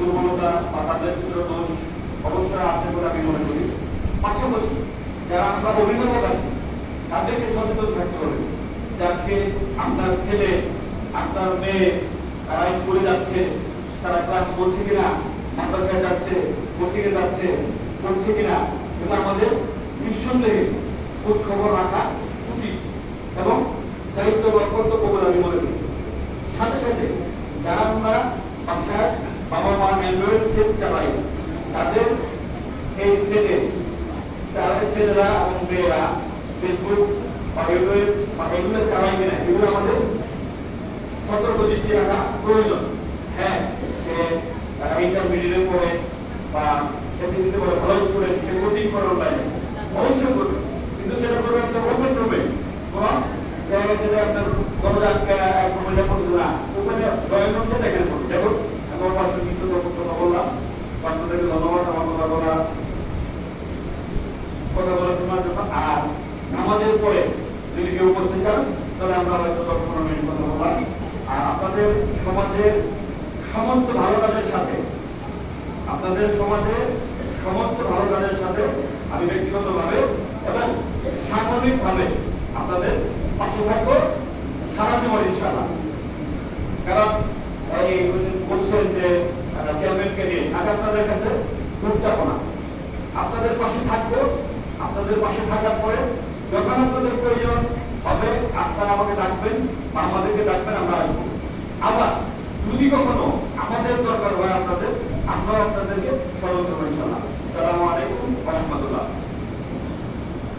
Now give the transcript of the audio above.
দুর্বলতা বা তাদের ভিতরে দোষ অবশ্যই আছে বলে আমি মনে করি। পাশাপাশি যারা আমরা অভিভাবক আছি তাদেরকে সচেতন থাকতে হবে যে আজকে আপনার ছেলে আপনার মেয়ে তারা স্কুলে যাচ্ছে, তারা ক্লাস করছে কিনা, মাদ্রাসায় যাচ্ছে, কোচিংয়ে যাচ্ছে, করছে কিনা, কিন্তু আমাদের নিঃসন্দেহে খোঁজ খবর রাখা উচিত এবং দায়িত্ব বা কর্তব্য বলে আমি মনে করি। সাথে সাথে যারা আমরা বাসায় বাবা মা অ্যান্ড্রয়েড সেট চালাই তাদের এই সেটে তাদের ছেলেরা এবং মেয়েরা ফেসবুক বা ইউটিউব বা এগুলো চালাই কিনা এগুলো আমাদের সতর্ক দৃষ্টি রাখা প্রয়োজন। হ্যাঁ, ইন্টারমিডিয়েট পড়ে বা এসএসসি পড়ে ভালো স্টুডেন্ট, সে কোচিং করে অনলাইনে অবশ্যই করবে, কিন্তু সেটা করবে একটা ওপেন রুমে, কোন জায়গায় যেটা আপনার গণজাতকে এক মহিলা করছে না, ওখানে ড্রয়িং রুমটা দেখেন দেখুন। আমার পাশে কিছু কথা বললাম, আপনাদেরকে ধন্যবাদ আমার কথা বলার জন্য। আর আমাদের পরে যদি কেউ করতে চান তাহলে আমরা হয়তো 10-15 মিনিট কথা বললাম। আর আপনাদের সমাজের সমস্ত ভালো কাজের সাথে, আপনাদের সমাজের সমস্ত ভালো কাজের সাথে আমি ব্যক্তিগতভাবে এবং সামগ্রিকভাবে আপনাদের পাশে থাকবো সারা জীবন ইনশাআল্লাহ। কারণ এই বলছেন যে চেয়ারম্যানকে নিয়ে আমি আপনাদের কাছে খুব চাবো না, আপনাদের পাশে থাকবো। আপনাদের পাশে থাকার পরে যখন আপনাদের প্রয়োজন হবে আপনারা আমাকে ডাকবেন বা আমাদেরকে ডাকবেন, আমরা আসবো। আবার যদি কখনো আমাদের দরকার হয় আপনাদের, আমরাও আপনাদের